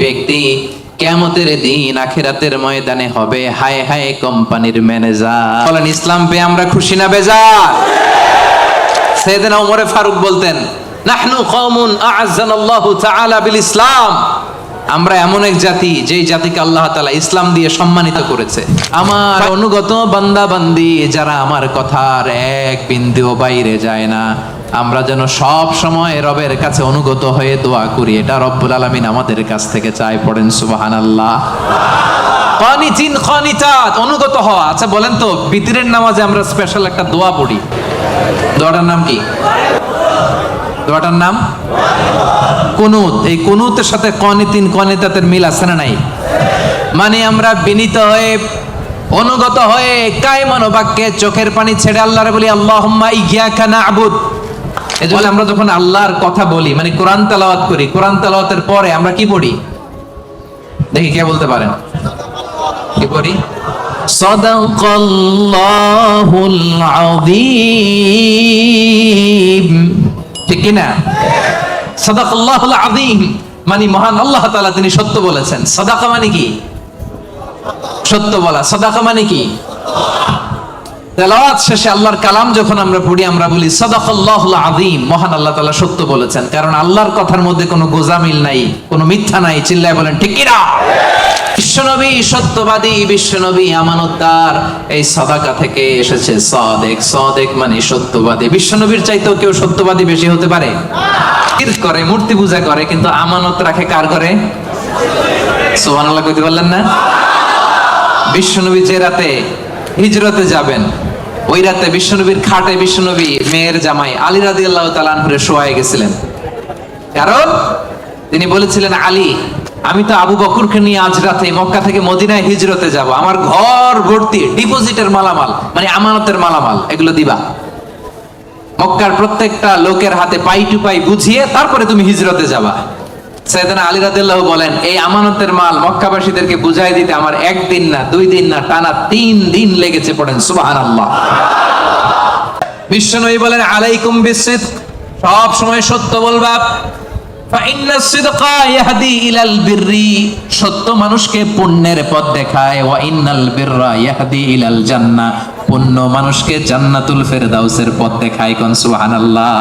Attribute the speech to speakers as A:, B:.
A: ব্যক্তি কিয়ামতের দিন আখিরাতের ময়দানে হবে হায় হায় কোম্পানির ম্যানেজার। বলেন ইসলাম পেয়ে আমরা খুশি না বেজার? সাইয়েদনা ওমর ফারুক বলতেন, নাহনু কওমুন আ'আজ্জানাল্লাহু তাআলা বিল ইসলাম। আমরা এমন এক জাতি যেই জাতিকে আল্লাহ তাআলা ইসলাম দিয়ে সম্মানিত করেছে। আমার অনুগত বান্দা বান্দি যারা আমার কথার এক বিন্দুও বাইরে যায় না, আমরা যেন সব সময় রবের কাছে অনুগত হয়ে দোয়া করি, এটা রব্বুল আলামিন আমাদের কাছ থেকে চায়। পড়েন সুবহানাল্লাহ। কানিতিন কানিতাত, অনুগত হওয়া। আচ্ছা বলেন তো, বিতরের নামাজে আমরা স্পেশাল একটা দোয়া পড়ি, দোয়াটার নাম কি? দোয়াটার নাম কুনুত। এই কুনুতের সাথে কানিতিন কানিতাতের মিল আছে না নাই? মানে আমরা বিনীত হয়ে অনুগত হয়ে কায় মনোবাক্যে চোখের পানি ছেড়ে আল্লাহরে বলি আল্লাহুম্মা ইয়্যাকা না'বুদ। এজন্য আমরা যখন আল্লাহর কথা বলি, মানে কোরআন তেলাওয়াত করি, কোরআন তেলাওয়াতের পরে আমরা কি পড়ি? দেখি কে বলতে পারেন, কি পড়ি? সাদাকাল্লাহুল আযীম। ঠিক কি না? সাদাকাল্লাহুল আযীম মানে মহান আল্লাহ তাআলা তিনি সত্য বলেছেন। সাদাকা মানে কি? সত্য বলা। সাদাকা মানে কি? তেলাওয়াত শেষে আল্লাহর কালাম যখন আমরা পড়ি আমরা বলি সাদাকাল্লাহুল আযীম, মহান আল্লাহ তাআলা সত্য বলেছেন। কারণ আল্লাহর কথার মধ্যে কোনো গোজামিল নাই, কোনো মিথ্যা নাই। চিল্লায় বলেন ঠিক কি না? বিশ্বনবী সত্যবাদী, বিশ্বনবী আমানতদার। এই সাদাকা থেকে এসেছে সাদেক। সাদেক মানে সত্যবাদী। বিশ্বনবীর চাইতেও কেউ সত্যবাদী বেশি হতে পারে? করে মূর্তি পূজা করে, কিন্তু আমানত রাখে কার ঘরে? সুবহানাল্লাহ কইতে পারলেন না? বিশ্বনবী যে রাতে হিজরতে যাবেন, ওই রাতে বিশ্বনবীর খাটে বিশ্বনবী মেয়ের জামাই আলী রাদিয়াল্লাহু তাআলা আনহুরে শোয়ায় গেছিলেন। কারণ তিনি বলেছিলেন, আলী আমি তো আবু বকরকে নিয়ে আজ রাতে মক্কা থেকে মদিনায় হিজরতে যাব, আমার ঘর ভর্তি ডিপোজিটের মালামাল, মানে আমানতের মালামাল, এগুলো দিবা। মক্কার প্রত্যেকটা লোকের হাতে পাই টু পাই বুঝিয়ে তারপরে তুমি হিজরতে যাবা। সাইয়েদনা আলী রাদিয়াল্লাহু বলেন, এই আমানতের মাল মক্কাবাসীদেরকে বুঝাই দিতে আমার একদিন না, 2 দিন না, টানা 3 দিন লেগেছে। পড়েন সুবহানাল্লাহ। বিশ্বনবী বলেন, আলাইকুম বিসিদক, সব সময় সত্য বলবা। ফাইন্নাস সিদকা ইয়াহদি ইলাল বিররি, সত্য মানুষকে পুণ্যের পথ দেখায়। ওয়া ইন্নাল বিররা ইয়াহদি ইলাল জান্নাহ, পুণ্য মানুষকে জান্নাতুল ফেরদাউসের পথ দেখায়। কোন সুবহানাল্লাহ।